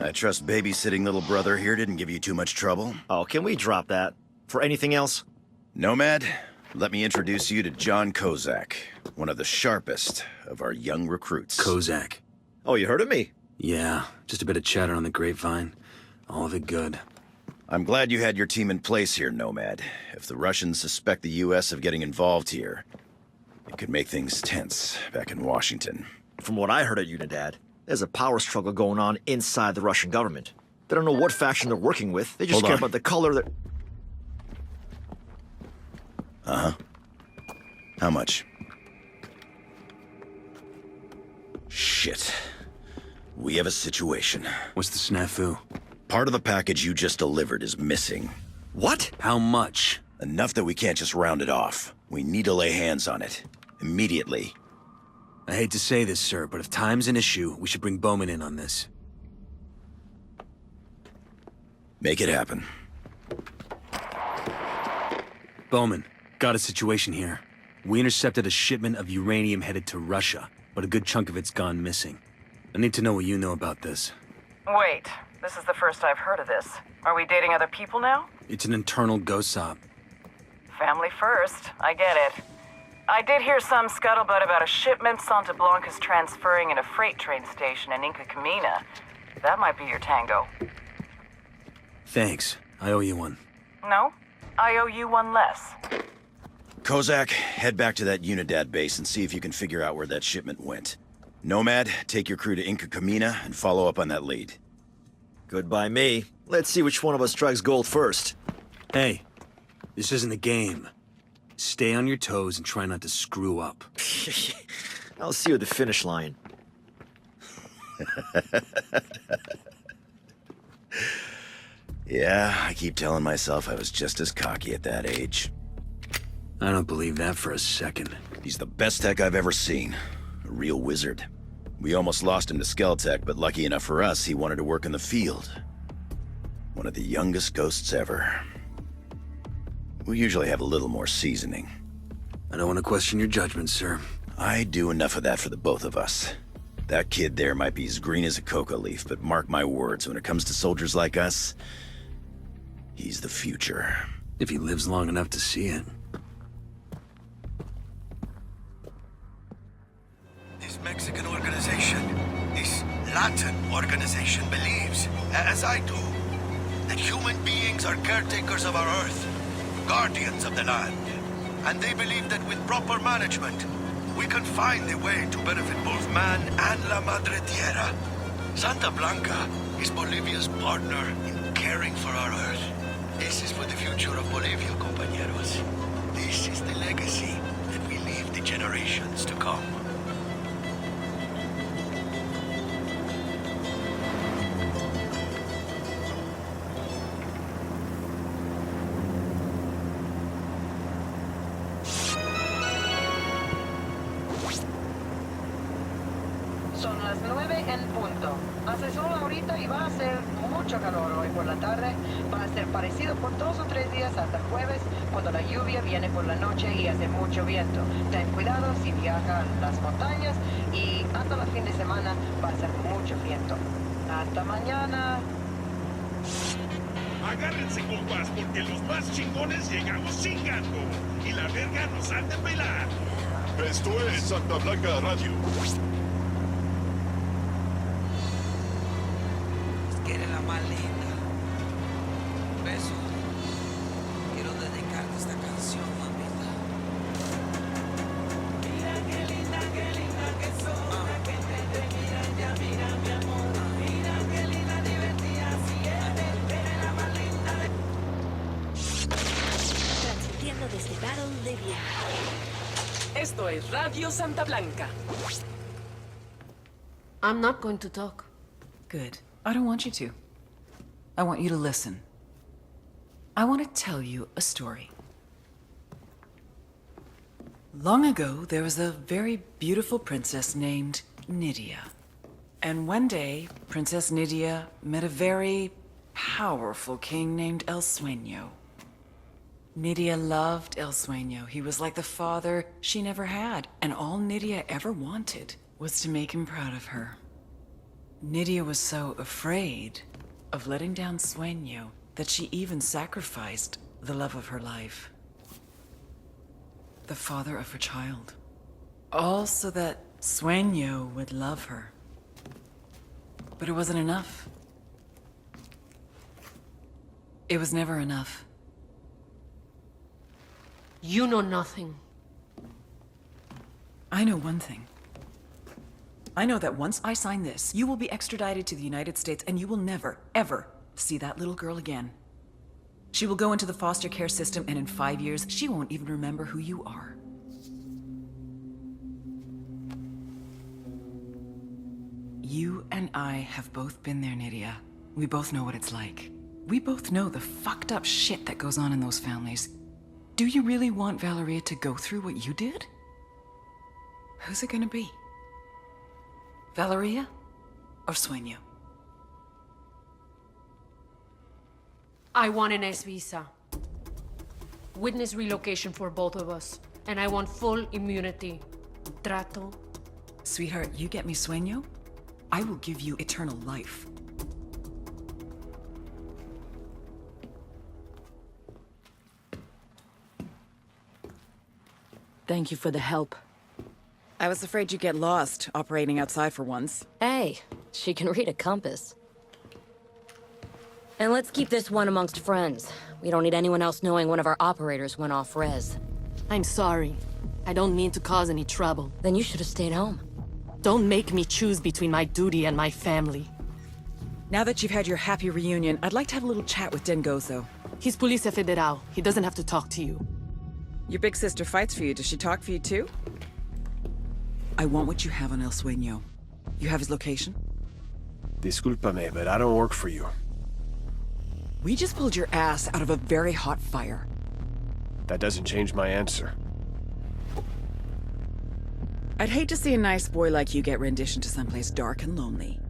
I trust babysitting little brother here didn't give you too much trouble. Oh, can we drop that? For anything else? Nomad, let me introduce you to John Kozak, one of the sharpest of our young recruits. Kozak. Oh, you heard of me? Yeah, just a bit of chatter on the grapevine. All of it good. I'm glad you had your team in place here, Nomad. If the Russians suspect the U.S. of getting involved here, it could make things tense back in Washington. From what I heard at Unidad, there's a power struggle going on inside the Russian government. They don't know what faction they're working with. They just Hold care on. about the color that... Uh-huh. How much? Shit. We have a situation. What's the snafu? Part of the package you just delivered is missing. What? How much? Enough that we can't just round it off. We need to lay hands on it. Immediately. I hate to say this, sir, but if time's an issue, we should bring Bowman in on this. Make it happen. Bowman, got a situation here. We intercepted a shipment of uranium headed to Russia, but a good chunk of it's gone missing. I need to know what you know about this. Wait, this is the first I've heard of this. Are we dating other people now? It's an internal GOSOP. Family first, I get it. I did hear some scuttlebutt about a shipment Santa Blanca's transferring in a freight train station in Inca Camina. That might be your tango. Thanks. I owe you one. No? I owe you one less. Kozak, head back to that Unidad base and see if you can figure out where that shipment went. Nomad, take your crew to Inca Camina and follow up on that lead. Good by me. Let's see which one of us strikes gold first. Hey, this isn't a game. Stay on your toes and try not to screw up. I'll see you at the finish line. Yeah, I keep telling myself I was just as cocky at that age. I don't believe that for a second. He's the best tech I've ever seen. A real wizard. We almost lost him to Skeltech, but lucky enough for us, he wanted to work in the field. One of the youngest ghosts ever. We usually have a little more seasoning. I don't want to question your judgment, sir. I do enough of that for the both of us. That kid there might be as green as a coca leaf, but mark my words, when it comes to soldiers like us, he's the future. If he lives long enough to see it. This Mexican organization, this Latin organization believes, as I do, that human beings are caretakers of our Earth, guardians of the land. And they believe that with proper management, we can find a way to benefit both man and La Madre Tierra. Santa Blanca is Bolivia's partner in caring for our Earth. This is for the future of Bolivia, compañeros. This is the legacy that we leave the generations to come. Son las 9 en punto. Hace sol ahorita y va a ser mucho calor hoy por la tarde. Va a ser parecido por 2 o 3 días hasta el jueves, cuando la lluvia viene por la noche y hace mucho viento. Ten cuidado si viaja a las montañas y hasta el fin de semana va a ser mucho viento. Hasta mañana. Agárrense, compas, porque los más chingones llegamos chingando. Y la verga nos han de pelar. Esto es Santa Blanca Radio. Quiere la más linda. Un beso. Quiero dedicarte esta canción, mamita. Mira qué linda que soy. Que te mira, ya mira mi amor. Mira qué linda, divertida, si eres. Eres la más linda de... Transmitiendo desde Battle Libya. Esto es Radio Santa Blanca. I'm not going to talk. Good. I don't want you to. I want you to listen. I want to tell you a story. Long ago, there was a very beautiful princess named Nydia. And one day, Princess Nydia met a very powerful king named El Sueño. Nydia loved El Sueño. He was like the father she never had, and all Nydia ever wanted was to make him proud of her. Nydia was so afraid of letting down Sueño that she even sacrificed the love of her life. The father of her child. All so that Sueño would love her. But it wasn't enough. It was never enough. You know nothing. I know one thing. I know that once I sign this, you will be extradited to the United States and you will never, ever see that little girl again. She will go into the foster care system and in 5 years, she won't even remember who you are. You and I have both been there, Nydia. We both know what it's like. We both know the fucked up shit that goes on in those families. Do you really want Valeria to go through what you did? Who's it gonna be? Valeria or Sueño? I want an S visa. Witness relocation for both of us. And I want full immunity. Trato. Sweetheart, you get me Sueño, I will give you eternal life. Thank you for the help. I was afraid you'd get lost, operating outside for once. Hey, she can read a compass. And let's keep this one amongst friends. We don't need anyone else knowing one of our operators went off res. I'm sorry. I don't mean to cause any trouble. Then you should have stayed home. Don't make me choose between my duty and my family. Now that you've had your happy reunion, I'd like to have a little chat with Dengozo. He's Policia Federal. He doesn't have to talk to you. Your big sister fights for you. Does she talk for you too? I want what you have on El Sueño. You have his location? Discúlpame, but I don't work for you. We just pulled your ass out of a very hot fire. That doesn't change my answer. I'd hate to see a nice boy like you get renditioned to someplace dark and lonely.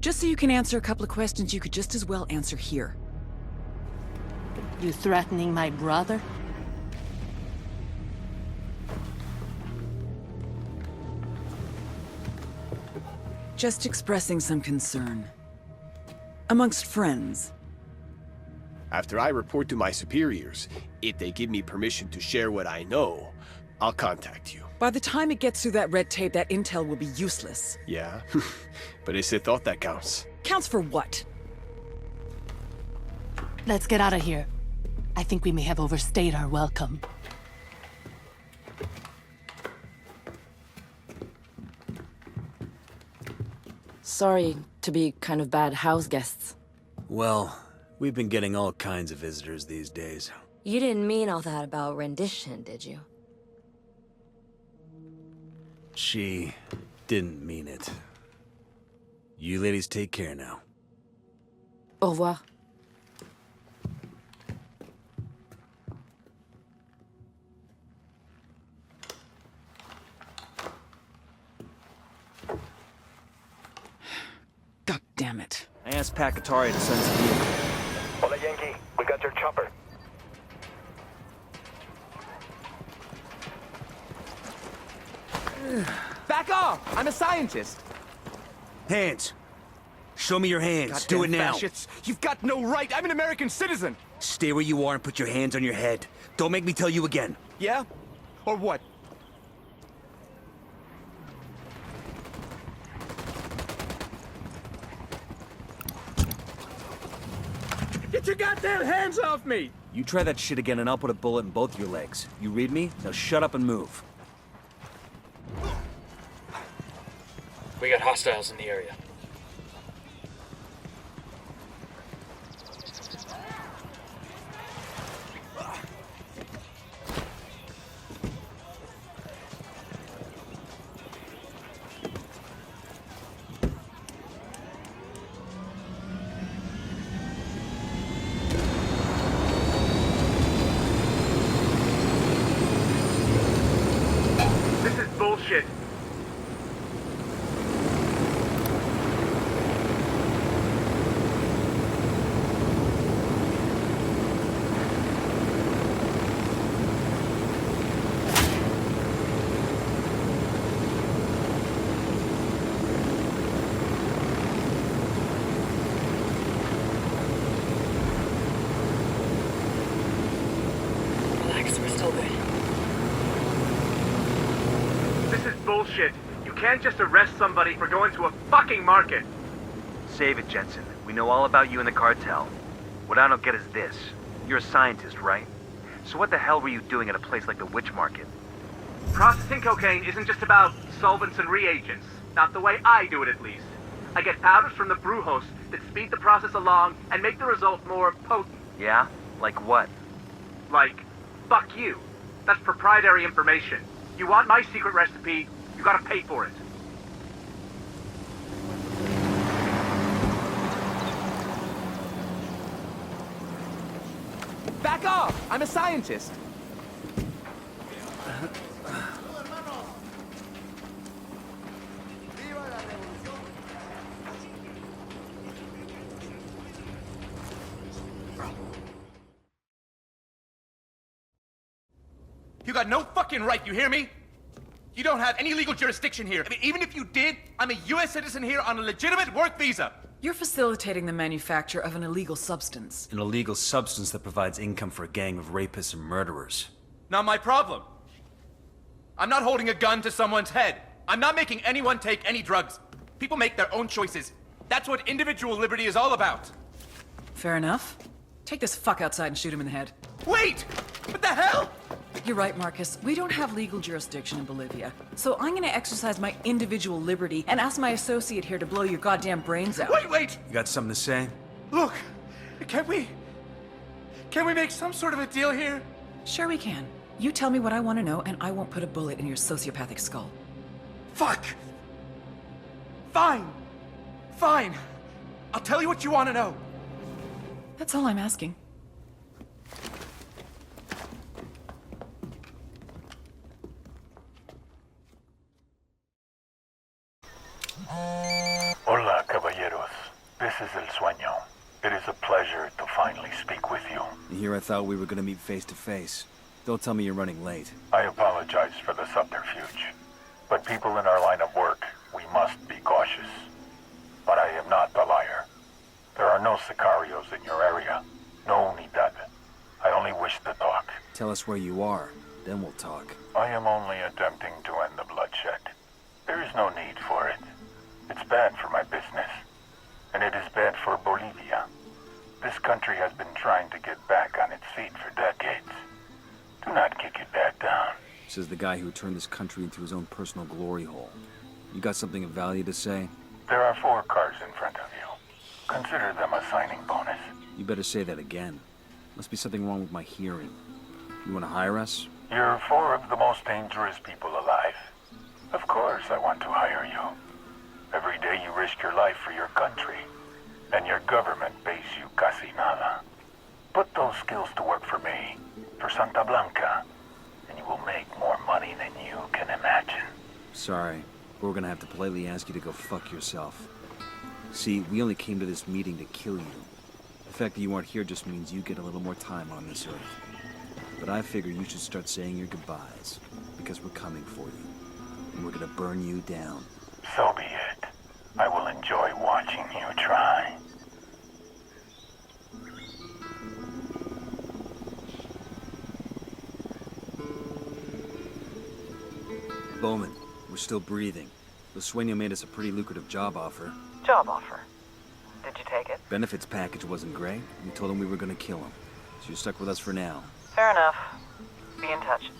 Just so you can answer a couple of questions you could just as well answer here. You threatening my brother? Just expressing some concern. Amongst friends. After I report to my superiors, if they give me permission to share what I know, I'll contact you. By the time it gets through that red tape, that intel will be useless. Yeah? But it's the thought that counts. Counts for what? Let's get out of here. I think we may have overstayed our welcome. Sorry to be kind of bad house guests. Well, we've been getting all kinds of visitors these days. You didn't mean all that about rendition, did you? She didn't mean it. You ladies take care now. Au revoir. God damn it. I asked Pakatari to send some vehicle. Hola, Yankee. We got your chopper. Back off! I'm a scientist. Hands! Show me your hands. Goddamn Do it now. fascists. You've got no right. I'm an American citizen. Stay where you are and put your hands on your head. Don't make me tell you again. Yeah? Or what? Get your goddamn hands off me! You try that shit again and I'll put a bullet in both your legs. You read me? Now shut up and move. We got hostiles in the area. This is bullshit. can't just arrest somebody for going to a fucking market. Save it, Jensen. We know all about you and the cartel. What I don't get is this. You're a scientist, right? So what the hell were you doing at a place like the Witch Market? Processing cocaine isn't just about solvents and reagents. Not the way I do it, at least. I get powders from the brew host that speed the process along and make the result more potent. Yeah? Like what? Like, fuck you. That's proprietary information. You want my secret recipe, you gotta pay for it. Back off! I'm a scientist. You got no fucking right, you hear me? You don't have any legal jurisdiction here. I mean, even if you did, I'm a U.S. citizen here on a legitimate work visa. You're facilitating the manufacture of an illegal substance. An illegal substance that provides income for a gang of rapists and murderers. Not my problem. I'm not holding a gun to someone's head. I'm not making anyone take any drugs. People make their own choices. That's what individual liberty is all about. Fair enough. Take this fuck outside and shoot him in the head. Wait! What the hell? You're right, Marcus. We don't have legal jurisdiction in Bolivia. So I'm gonna exercise my individual liberty and ask my associate here to blow your goddamn brains out. Wait! You got something to say? Look, can we make some sort of a deal here? Sure we can. You tell me what I want to know and I won't put a bullet in your sociopathic skull. Fuck! Fine. I'll tell you what you want to know. That's all I'm asking. Hola, caballeros. This is El Sueño. It is a pleasure to finally speak with you. And here I thought we were gonna meet face to face. Don't tell me you're running late. I apologize for the subterfuge. But people in our line of work, we must be cautious. But I am not the liar. There are no sicarios in your area. No unidad. I only wish to talk. Tell us where you are, then we'll talk. I am only attempting to end the bloodshed. There is no need for it. It's bad for my business. And it is bad for Bolivia. This country has been trying to get back on its feet for decades. Do not kick it back down. Says the guy who turned this country into his own personal glory hole. You got something of value to say? There are 4 cars in front of you. Consider them a signing bonus. You better say that again. Must be something wrong with my hearing. You want to hire us? You're 4 of the most dangerous people alive. Of course I want to hire you. Every day you risk your life for your country, and your government pays you casi nada. Put those skills to work for me, for Santa Blanca, and you will make more money than you can imagine. Sorry, but we're gonna have to politely ask you to go fuck yourself. See, we only came to this meeting to kill you. The fact that you aren't here just means you get a little more time on this earth. But I figure you should start saying your goodbyes, because we're coming for you. And we're gonna burn you down. So be it. I will enjoy watching you try. Bowman, we're still breathing. The Sueño made us a pretty lucrative job offer. Job offer? Did you take it? Benefits package wasn't great. We told him we were gonna kill him. So you're stuck with us for now. Fair enough. Be in touch.